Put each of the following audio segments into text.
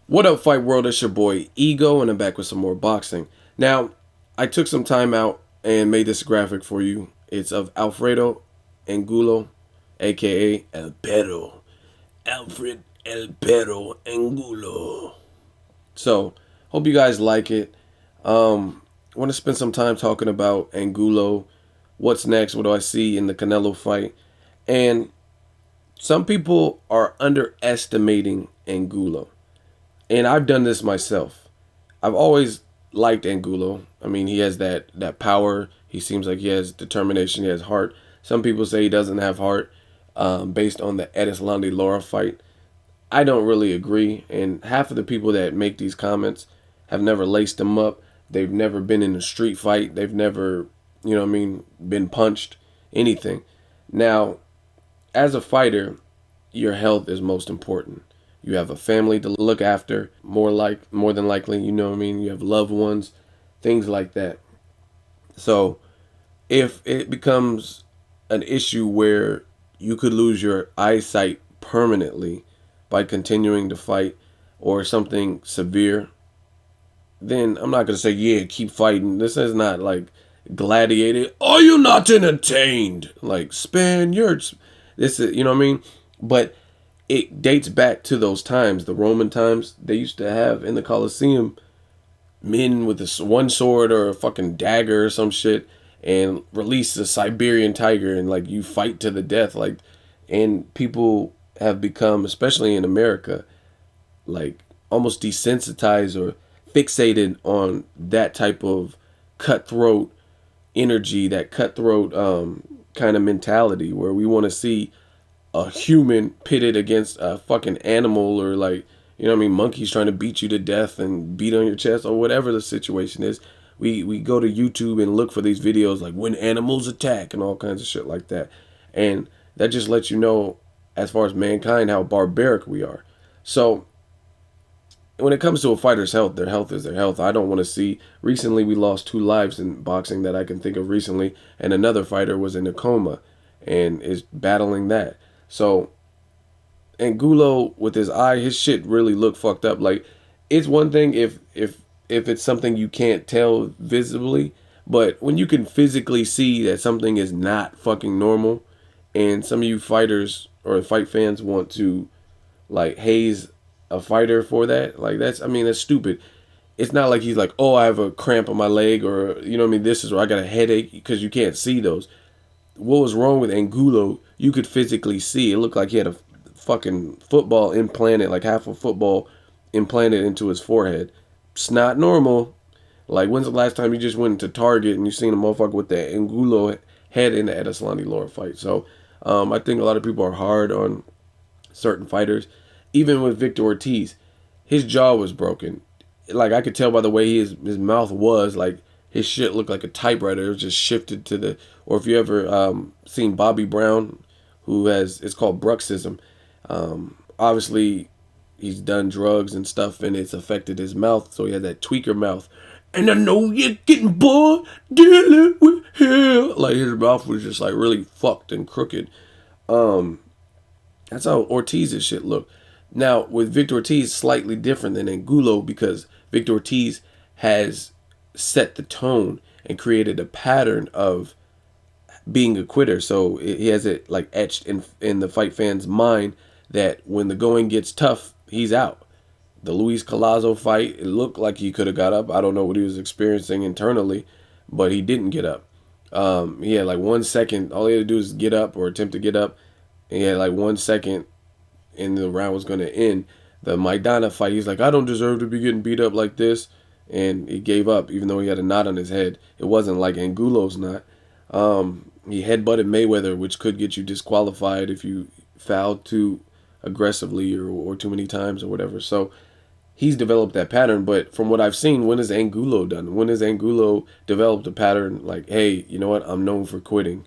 What up, Fight World? It's your boy Ego, and I'm back with some more boxing. Now, I took some time out and made this graphic for you. It's of Alfredo Angulo, aka El Perro. Alfred El Perro Angulo. So, hope you guys like it. I want to spend some time talking about Angulo. What's next? What do I see in the Canelo fight? And some people are underestimating Angulo. And I've done this myself. I've always liked Angulo. I mean, he has that power. He seems like he has determination. He has heart. Some people say he doesn't have heart, based on the Edeslandi Laura fight. I don't really agree. And half of the people that make these comments have never laced him up. They've never been in a street fight. They've never, been punched, anything. Now, as a fighter, your health is most important. You have a family to look after, more than likely, You have loved ones, things like that. So, if it becomes an issue where you could lose your eyesight permanently by continuing to fight or something severe, then I'm not going to say, yeah, keep fighting. This is not like Gladiator. Are you not entertained? Like Spaniards. This is, But it dates back to those times, the Roman times. They used to have in the Colosseum men with this one sword or a fucking dagger or some shit and release a Siberian tiger and like you fight to the death. Like, and people have become, especially in America, like almost desensitized or fixated on that type of cutthroat energy, that cutthroat kind of mentality where we want to see a human pitted against a fucking animal or like, monkeys trying to beat you to death and beat on your chest or whatever the situation is. We go to YouTube and look for these videos like when animals attack and all kinds of shit like that. And that just lets you know, as far as mankind, how barbaric we are. So when it comes to a fighter's health, their health is their health. I don't want to see. Recently, we lost 2 lives in boxing that I can think of recently, and another fighter was in a coma and is battling that. So, Angulo with his eye, his shit really looked fucked up. Like, it's one thing if it's something you can't tell visibly, but when you can physically see that something is not fucking normal, and some of you fighters or fight fans want to like haze a fighter for that. Like that's stupid. It's not like he's like, oh, I have a cramp on my leg or this is or I got a headache because you can't see those. What was wrong with Angulo? You could physically see. It looked like he had a fucking football implanted, like half a football implanted into his forehead. It's not normal. Like when's the last time you just went to Target and you seen a motherfucker with the Angulo head in the Edeslandi Laura fight? So I think a lot of people are hard on certain fighters. Even with Victor Ortiz, his jaw was broken. Like I could tell by the way his mouth was. Like his shit looked like a typewriter. It was just shifted to the. Or if you ever seen Bobby Brown, who has it's called bruxism. Obviously, he's done drugs and stuff, and it's affected his mouth. So he had that tweaker mouth. And I know you're getting bored dealing with him. Like his mouth was just like really fucked and crooked. That's how Ortiz's shit looked. Now, with Victor Ortiz, slightly different than Angulo because Victor Ortiz has set the tone and created a pattern of being a quitter. So he has it like etched in the fight fans' mind that when the going gets tough, he's out. The Luis Collazo fight, it looked like he could have got up. I don't know what he was experiencing internally, but he didn't get up. He had like 1 second. All he had to do is get up or attempt to get up. And he had like 1 second and the round was going to end. The Maidana fight, he's like, I don't deserve to be getting beat up like this. And he gave up, even though he had a knot on his head. It wasn't like Angulo's knot. He headbutted Mayweather, which could get you disqualified if you fouled too aggressively or too many times or whatever. So he's developed that pattern. But from what I've seen, when has Angulo done? When has Angulo developed a pattern like, hey, you know what? I'm known for quitting.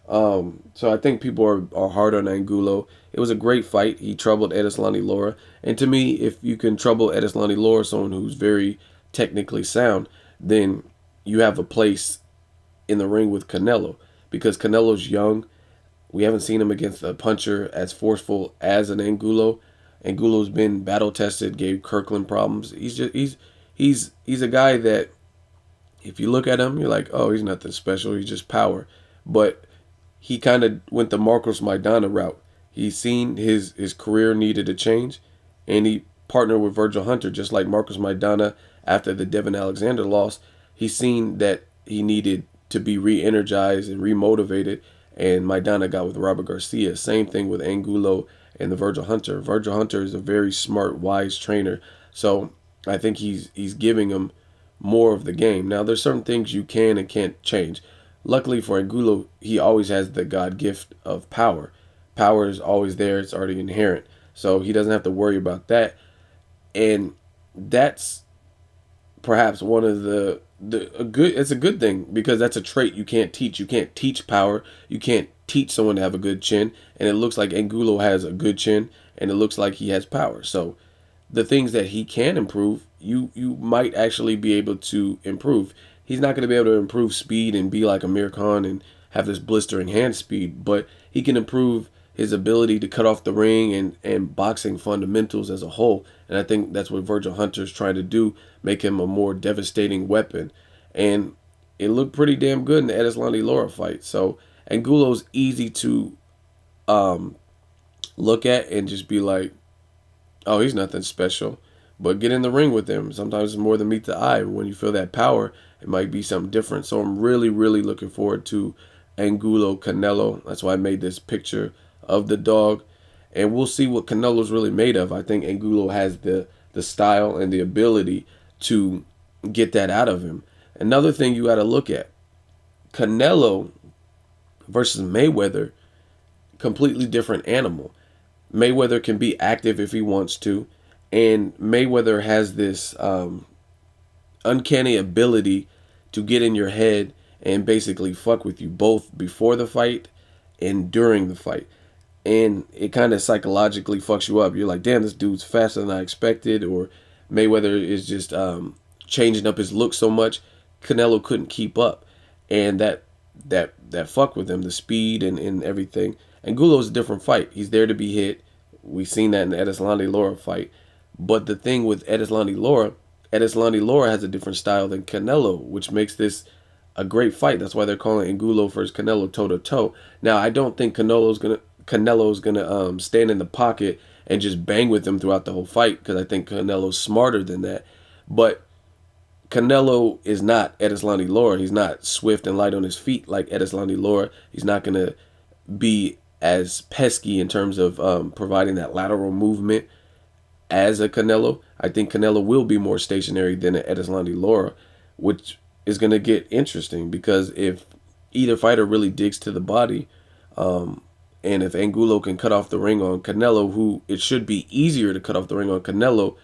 So I think people are hard on Angulo. It was a great fight. He troubled Edeslandi Laura. And to me, if you can trouble Edeslandi Laura, someone who's very technically sound, then you have a place in the ring with Canelo. Because Canelo's young. We haven't seen him against a puncher as forceful as an Angulo. Angulo's been battle tested, gave Kirkland problems. He's a guy that if you look at him, you're like, oh, he's nothing special. He's just power. But he kind of went the Marcos Maidana route. He's seen his career needed a change, and he partnered with Virgil Hunter, just like Marcos Maidana after the Devin Alexander loss. He's seen that he needed to be re-energized and remotivated, and Maidana got with Robert Garcia. Same thing with Angulo and the Virgil Hunter. Virgil Hunter is a very smart, wise trainer, so I think he's giving him more of the game. Now, there's certain things you can and can't change. Luckily for Angulo, he always has the God gift of power. Power is always there; it's already inherent, so he doesn't have to worry about that. And that's perhaps one of the a good. It's a good thing because that's a trait you can't teach. You can't teach power. You can't teach someone to have a good chin. And it looks like Angulo has a good chin, and it looks like he has power. So the things that he can improve, you might actually be able to improve. He's not going to be able to improve speed and be like Amir Khan and have this blistering hand speed, but he can improve his ability to cut off the ring and boxing fundamentals as a whole. And I think that's what Virgil Hunter's trying to do, make him a more devastating weapon. And it looked pretty damn good in the Edeslandi Lara fight. So Angulo's easy to look at and just be like, oh, he's nothing special. But get in the ring with him. Sometimes it's more than meet the eye. When you feel that power, it might be something different. So I'm really, really looking forward to Angulo Canelo. That's why I made this picture of the dog. And we'll see what Canelo's really made of. I think Angulo has the style and the ability to get that out of him. Another thing you got to look at, Canelo versus Mayweather, completely different animal. Mayweather can be active if he wants to, and Mayweather has this uncanny ability to get in your head and basically fuck with you both before the fight and during the fight. And it kind of psychologically fucks you up. You're like, damn, this dude's faster than I expected, or Mayweather is just changing up his look so much. Canelo couldn't keep up, and that fucked with him, the speed and everything. Angulo's a different fight. He's there to be hit. We've seen that in the Edeslandi Lara fight. But the thing with Edeslandi Lara has a different style than Canelo, which makes this a great fight. That's why they're calling Angulo versus Canelo toe to toe. Now, I don't think Canelo's gonna stand in the pocket and just bang with him throughout the whole fight, because I think Canelo's smarter than that. But Canelo is not Edeslandi Lara. He's not swift and light on his feet like Edeslandi Lara. He's not gonna be as pesky in terms of providing that lateral movement as a Canelo. I think Canelo will be more stationary than an Edeslandi Lara, which is going to get interesting, because if either fighter really digs to the body, and if Angulo can cut off the ring on Canelo, who it should be easier to cut off the ring on Canelo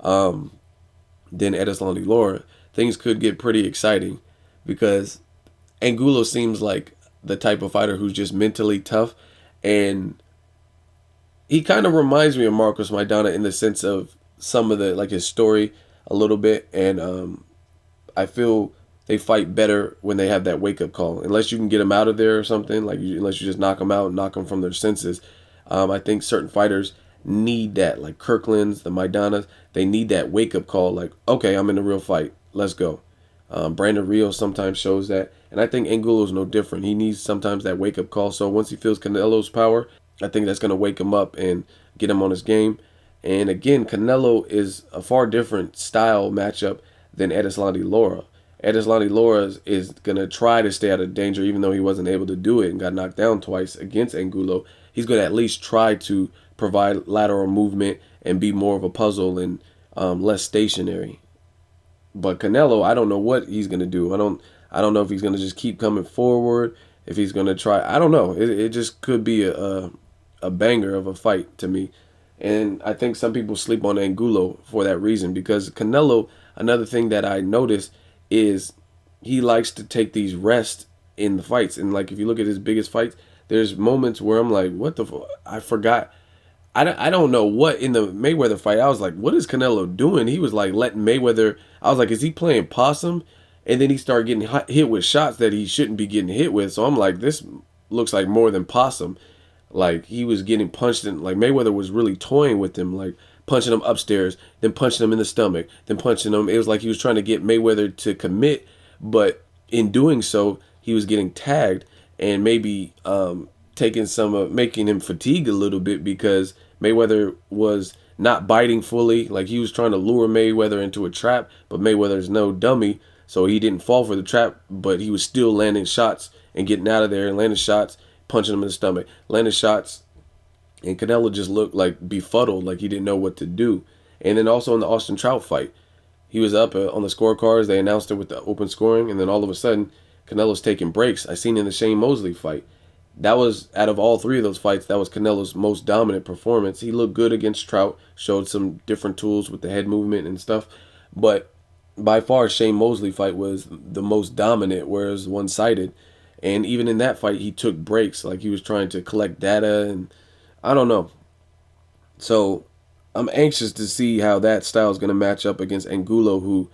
than Edeslandi Lara, things could get pretty exciting, because Angulo seems like the type of fighter who's just mentally tough, and he kind of reminds me of Marcos Maidana in the sense of some of the, like, his story a little bit. And I feel they fight better when they have that wake up call. Unless you can get them out of there or something, like unless you just knock them out and knock them from their senses. I think certain fighters need that, like Kirkland's, the Maidanas. They need that wake up call. Like, okay, I'm in a real fight. Let's go. Brandon Rios sometimes shows that, and I think Angulo's no different. He needs sometimes that wake up call. So once he feels Canelo's power, I think that's going to wake him up and get him on his game. And again, Canelo is a far different style matchup than Edeslandi Lara. Edeslandi Lara is going to try to stay out of danger, even though he wasn't able to do it and got knocked down twice against Angulo. He's going to at least try to provide lateral movement and be more of a puzzle and less stationary. But Canelo, I don't know what he's going to do. I don't know if he's going to just keep coming forward, if he's going to try. I don't know. It just could be a banger of a fight to me. And I think some people sleep on Angulo for that reason, because Canelo, another thing that I noticed is he likes to take these rests in the fights. And like, if you look at his biggest fights, there's moments where I'm like, what the fuck? I forgot. I don't know what in the Mayweather fight. I was like, what is Canelo doing? He was like letting Mayweather. I was like, is he playing possum? And then he started getting hit with shots that he shouldn't be getting hit with. So I'm like, this looks like more than possum. Like he was getting punched in. Like Mayweather was really toying with him, like punching him upstairs, then punching him in the stomach, then punching him. It was like he was trying to get Mayweather to commit, but in doing so, he was getting tagged and maybe taking some making him fatigue a little bit because Mayweather was not biting fully. Like he was trying to lure Mayweather into a trap, but Mayweather's no dummy, so he didn't fall for the trap. But he was still landing shots and getting out of there and landing shots, punching him in the stomach, landing shots, and Canelo just looked like befuddled, like he didn't know what to do. And then also in the Austin Trout fight, he was up on the scorecards. They announced it with the open scoring, and then all of a sudden, Canelo's taking breaks. I seen in the Shane Mosley fight. That was out of all three of those fights, that was Canelo's most dominant performance. He looked good against Trout, showed some different tools with the head movement and stuff, but by far Shane Mosley fight was the most dominant, whereas one-sided. And even in that fight, he took breaks, like he was trying to collect data, and I don't know. So I'm anxious to see how that style is going to match up against Angulo, who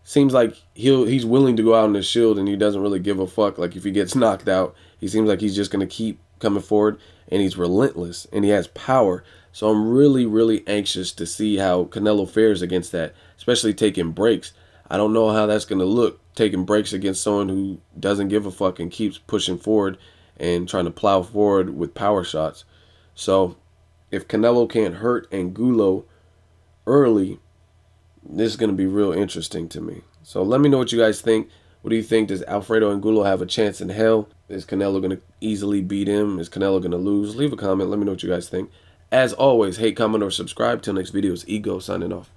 seems like he's willing to go out in the shield and he doesn't really give a fuck. Like if he gets knocked out, he seems like he's just going to keep coming forward, and he's relentless and he has power. So I'm really anxious to see how Canelo fares against that, especially taking breaks. I don't know how that's going to look, taking breaks against someone who doesn't give a fuck and keeps pushing forward and trying to plow forward with power shots. So if Canelo can't hurt Angulo early, this is going to be real interesting to me. So let me know what you guys think. What do you think? Does Alfredo Angulo have a chance in hell? Is Canelo going to easily beat him? Is Canelo going to lose? Leave a comment. Let me know what you guys think. As always, hate, comment, or subscribe. Till next video, it's Ego signing off.